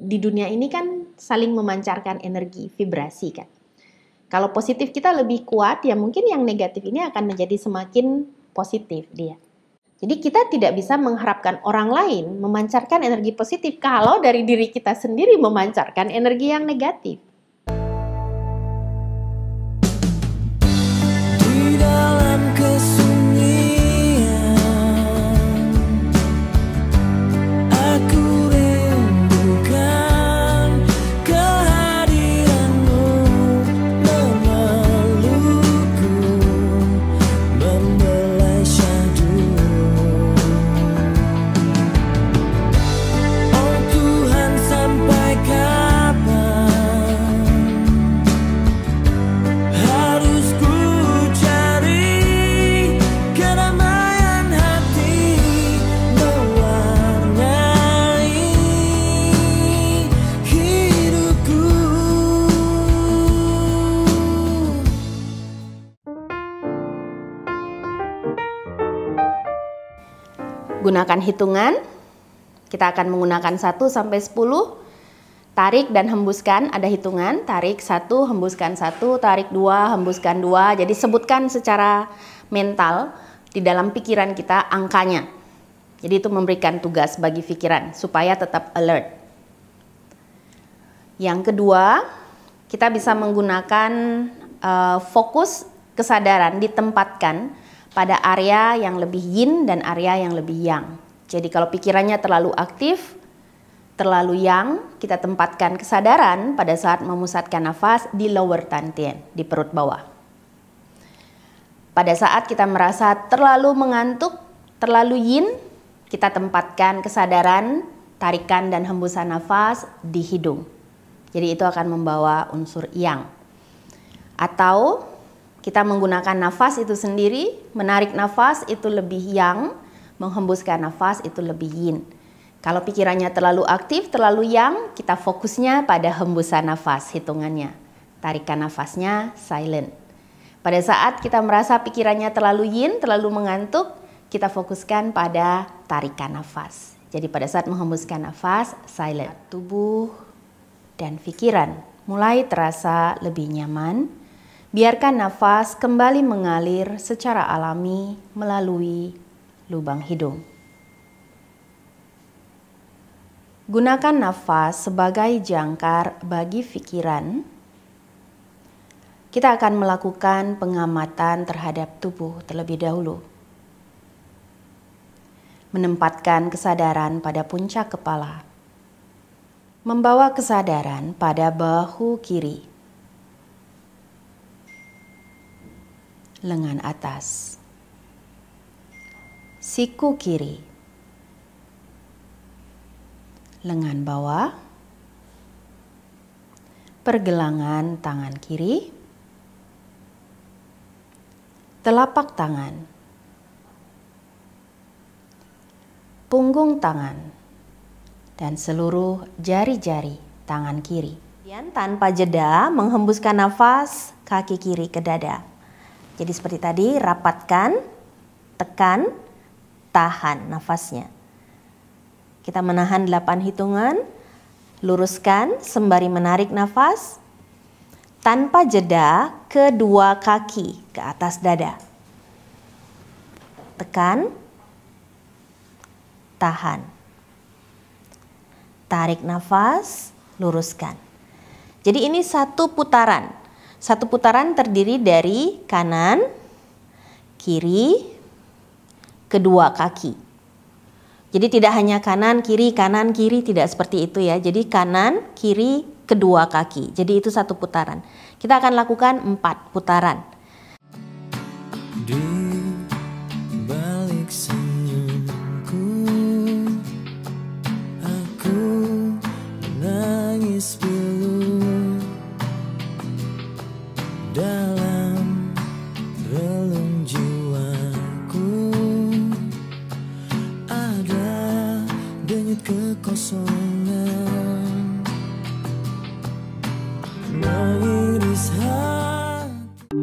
di dunia ini kan saling memancarkan energi, vibrasi kan. Kalau positif kita lebih kuat, ya mungkin yang negatif ini akan menjadi semakin positif dia. Jadi kita tidak bisa mengharapkan orang lain memancarkan energi positif kalau dari diri kita sendiri memancarkan energi yang negatif. Di dalam kesunyian, aku rindukan kehadiranmu, memelukku, membelai syahdu. Oh Tuhan, sampai kapan harus ku cari kedamaian hati, mewarnai hidupku. Gunakan hitungan. Kita akan menggunakan 1 sampai 10. Tarik dan hembuskan, ada hitungan. Tarik 1, hembuskan 1, tarik 2, hembuskan 2. Jadi sebutkan secara mental di dalam pikiran kita angkanya. Jadi itu memberikan tugas bagi pikiran supaya tetap alert. Yang kedua, kita bisa menggunakan fokus kesadaran ditempatkan pada area yang lebih yin dan area yang lebih yang. Jadi kalau pikirannya terlalu aktif, terlalu yang, kita tempatkan kesadaran pada saat memusatkan nafas di lower dantian, di perut bawah. Pada saat kita merasa terlalu mengantuk, terlalu yin, kita tempatkan kesadaran, tarikan dan hembusan nafas di hidung. Jadi itu akan membawa unsur yang. Atau kita menggunakan nafas itu sendiri, menarik nafas itu lebih yang, menghembuskan nafas itu lebih yin. Kalau pikirannya terlalu aktif, terlalu yang, kita fokusnya pada hembusan nafas hitungannya. Tarikan nafasnya silent. Pada saat kita merasa pikirannya terlalu yin, terlalu mengantuk, kita fokuskan pada tarikan nafas. Jadi pada saat menghembuskan nafas, silent. Tubuh dan pikiran mulai terasa lebih nyaman. Biarkan nafas kembali mengalir secara alami melalui lubang hidung. Gunakan nafas sebagai jangkar bagi pikiran. Kita akan melakukan pengamatan terhadap tubuh terlebih dahulu. Menempatkan kesadaran pada puncak kepala. Membawa kesadaran pada bahu kiri. Lengan atas. Siku kiri. Lengan bawah. Pergelangan tangan kiri. Telapak tangan. Punggung tangan. Dan seluruh jari-jari tangan kiri. Kemudian tanpa jeda menghembuskan nafas kaki kiri ke dada. Jadi seperti tadi, rapatkan, tekan, tahan nafasnya. Kita menahan 8 hitungan, luruskan sembari menarik nafas, tanpa jeda kedua kaki ke atas dada. Tekan, tahan. Tarik nafas, luruskan. Jadi ini satu putaran. Satu putaran terdiri dari kanan, kiri, kedua kaki. Jadi tidak hanya kanan, kiri, tidak seperti itu ya. Jadi kanan, kiri, kedua kaki. Jadi itu satu putaran. Kita akan lakukan 4 putaran. Di balik senyumku, aku menangis pilu. Dalam relung jiwaku ada denyut kekosongan mengiris hati.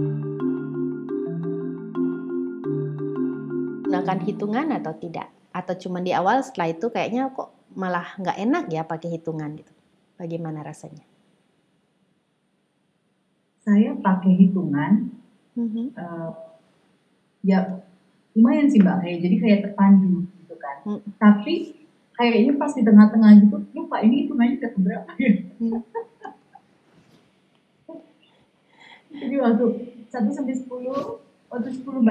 Gunakan hitungan atau tidak? Atau cuma di awal, setelah itu kayaknya kok malah nggak enak ya pakai hitungan gitu. Bagaimana rasanya? Saya pakai hitungan, Mhm. ya lumayan sih Mbak, jadi kayak terpandu gitu kan. Tapi kayaknya pas di tengah-tengah gitu, lupa ini hitungannya udah keberapa ya. Jadi waktu 1 sampai 10, waktu 10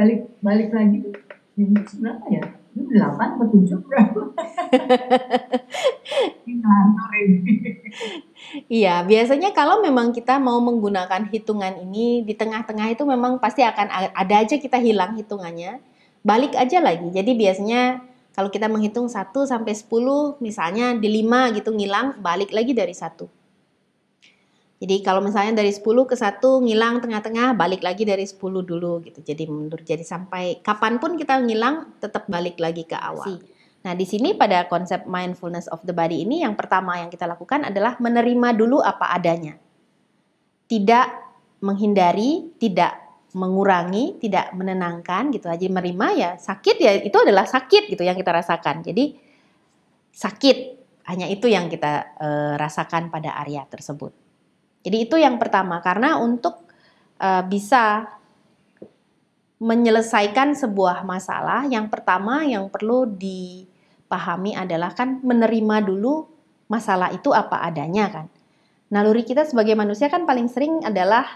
balik lagi tuh, ini berapa ya? Ini 8 atau 7 berapa? Ini ngantor ini. Iya, biasanya kalau memang kita mau menggunakan hitungan ini di tengah-tengah itu memang pasti akan ada aja kita hilang hitungannya. Balik aja lagi. Jadi biasanya kalau kita menghitung 1 sampai 10, misalnya di 5 gitu ngilang, balik lagi dari 1. Jadi kalau misalnya dari 10 ke 1 ngilang tengah-tengah, balik lagi dari 10 dulu gitu. Jadi mundur. Jadi sampai kapanpun kita ngilang, tetap balik lagi ke awal. Nah, di sini pada konsep mindfulness of the body ini yang pertama yang kita lakukan adalah menerima dulu apa adanya. Tidak menghindari, tidak mengurangi, tidak menenangkan gitu aja. Menerima ya sakit ya itu adalah sakit gitu yang kita rasakan. Jadi sakit, hanya itu yang kita rasakan pada area tersebut. Jadi itu yang pertama, karena untuk bisa menyelesaikan sebuah masalah, yang pertama yang perlu dipahami adalah kan menerima dulu masalah itu apa adanya kan. Naluri kita sebagai manusia kan paling sering adalah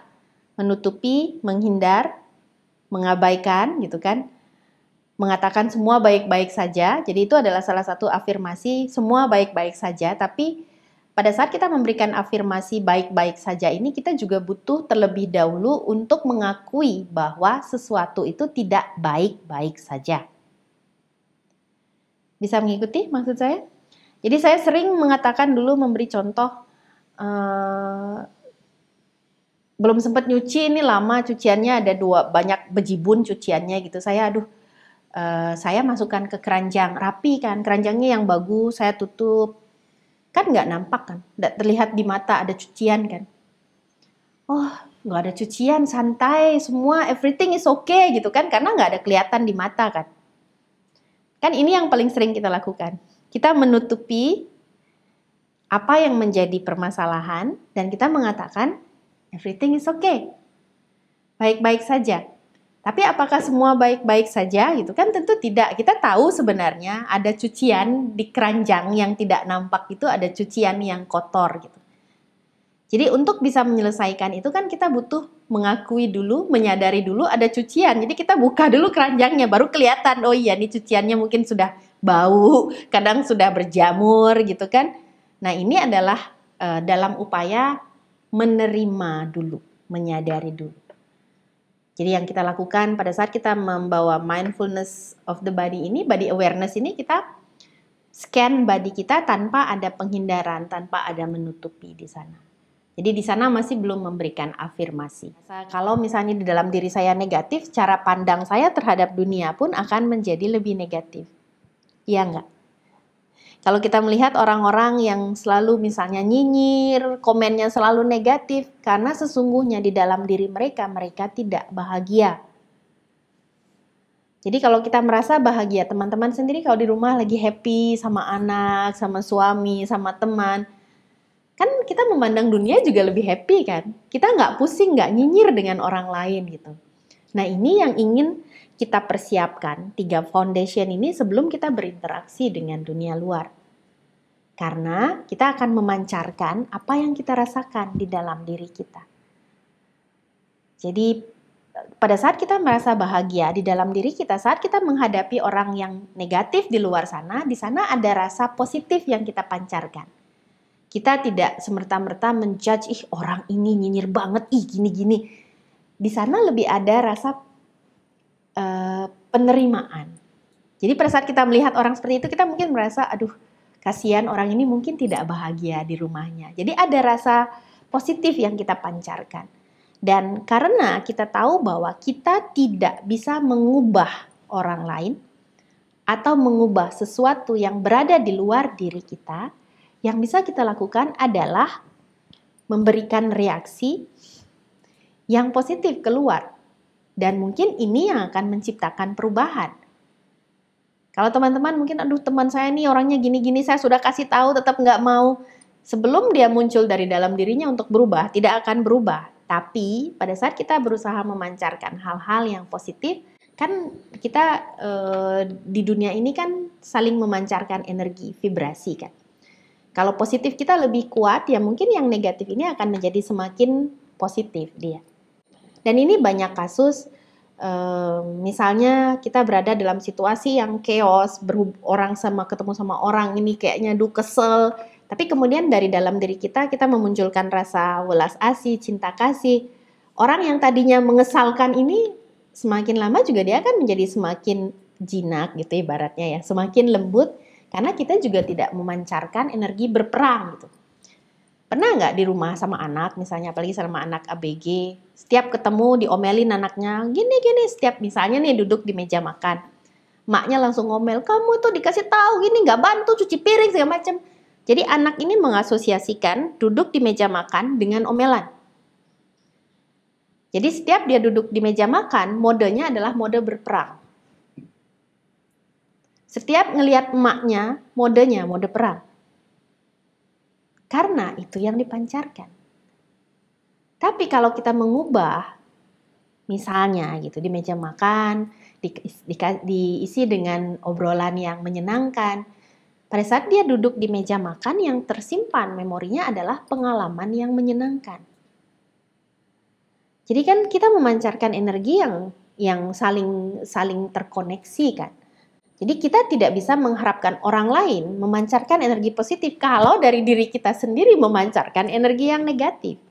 menutupi, menghindar, mengabaikan gitu kan. Mengatakan semua baik-baik saja, jadi itu adalah salah satu afirmasi semua baik-baik saja, tapi pada saat kita memberikan afirmasi baik-baik saja ini, kita juga butuh terlebih dahulu untuk mengakui bahwa sesuatu itu tidak baik-baik saja. Bisa mengikuti maksud saya? Jadi saya sering mengatakan dulu memberi contoh, belum sempat nyuci, ini lama cuciannya ada banyak bejibun cuciannya gitu. Saya masukkan ke keranjang, rapi kan, keranjangnya yang bagus, saya tutup. Kan nggak nampak kan, nggak terlihat di mata ada cucian kan. Oh, nggak ada cucian, santai, semua everything is okay gitu kan, karena nggak ada kelihatan di mata kan. Kan ini yang paling sering kita lakukan. Kita menutupi apa yang menjadi permasalahan dan kita mengatakan everything is okay. Baik-baik saja. Tapi apakah semua baik-baik saja gitu kan? Tentu tidak. Kita tahu sebenarnya ada cucian di keranjang yang tidak nampak itu, ada cucian yang kotor gitu. Jadi untuk bisa menyelesaikan itu kan kita butuh mengakui dulu, menyadari dulu ada cucian. Jadi kita buka dulu keranjangnya, baru kelihatan, oh iya ini cuciannya mungkin sudah bau, kadang sudah berjamur gitu kan. Nah ini adalah dalam upaya menerima dulu, menyadari dulu. Jadi yang kita lakukan pada saat kita membawa mindfulness of the body ini, body awareness ini, kita scan body kita tanpa ada penghindaran, tanpa ada menutupi di sana. Jadi di sana masih belum memberikan afirmasi. Kalau misalnya di dalam diri saya negatif, cara pandang saya terhadap dunia pun akan menjadi lebih negatif. Iya enggak? Kalau kita melihat orang-orang yang selalu misalnya nyinyir, komennya selalu negatif, karena sesungguhnya di dalam diri mereka, mereka tidak bahagia. Jadi kalau kita merasa bahagia, teman-teman sendiri kalau di rumah lagi happy sama anak, sama suami, sama teman, kan kita memandang dunia juga lebih happy kan? Kita nggak pusing, nggak nyinyir dengan orang lain gitu. Nah ini yang ingin kita persiapkan, 3 foundation ini sebelum kita berinteraksi dengan dunia luar. Karena kita akan memancarkan apa yang kita rasakan di dalam diri kita. Jadi pada saat kita merasa bahagia di dalam diri kita, saat kita menghadapi orang yang negatif di luar sana, di sana ada rasa positif yang kita pancarkan. Kita tidak semerta-merta menjudge, ih orang ini nyinyir banget, ih gini-gini. Di sana lebih ada rasa penerimaan. Jadi pada saat kita melihat orang seperti itu, kita mungkin merasa, aduh kasihan orang ini mungkin tidak bahagia di rumahnya. Jadi ada rasa positif yang kita pancarkan. Dan karena kita tahu bahwa kita tidak bisa mengubah orang lain atau mengubah sesuatu yang berada di luar diri kita, yang bisa kita lakukan adalah memberikan reaksi yang positif keluar. Dan mungkin ini yang akan menciptakan perubahan. Kalau teman-teman mungkin, aduh teman saya nih orangnya gini-gini, saya sudah kasih tahu tetap nggak mau. sebelum dia muncul dari dalam dirinya untuk berubah, tidak akan berubah. Tapi pada saat kita berusaha memancarkan hal-hal yang positif, kan kita di dunia ini kan saling memancarkan energi, vibrasi kan. Kalau positif kita lebih kuat, ya mungkin yang negatif ini akan menjadi semakin positif dia. Dan ini banyak kasus, misalnya kita berada dalam situasi yang chaos, orang ketemu sama orang ini kayaknya kesel, tapi kemudian dari dalam diri kita memunculkan rasa welas asih, cinta kasih. Orang yang tadinya mengesalkan ini semakin lama juga dia akan menjadi semakin jinak gitu ibaratnya ya, semakin lembut karena kita juga tidak memancarkan energi berperang gitu. Pernah nggak di rumah sama anak, misalnya apalagi sama anak ABG, setiap ketemu diomelin anaknya, gini, setiap misalnya nih duduk di meja makan, maknya langsung ngomel, kamu tuh dikasih tahu gini nggak bantu cuci piring segala macam. Jadi anak ini mengasosiasikan duduk di meja makan dengan omelan. Jadi setiap dia duduk di meja makan, modenya adalah mode berperang. Setiap ngelihat emaknya, modenya mode perang. Karena itu yang dipancarkan. Tapi kalau kita mengubah, misalnya gitu di meja makan, diisi dengan obrolan yang menyenangkan, pada saat dia duduk di meja makan, yang tersimpan memorinya adalah pengalaman yang menyenangkan. Jadi kan kita memancarkan energi yang saling terkoneksi kan. Jadi kita tidak bisa mengharapkan orang lain memancarkan energi positif kalau dari diri kita sendiri memancarkan energi yang negatif.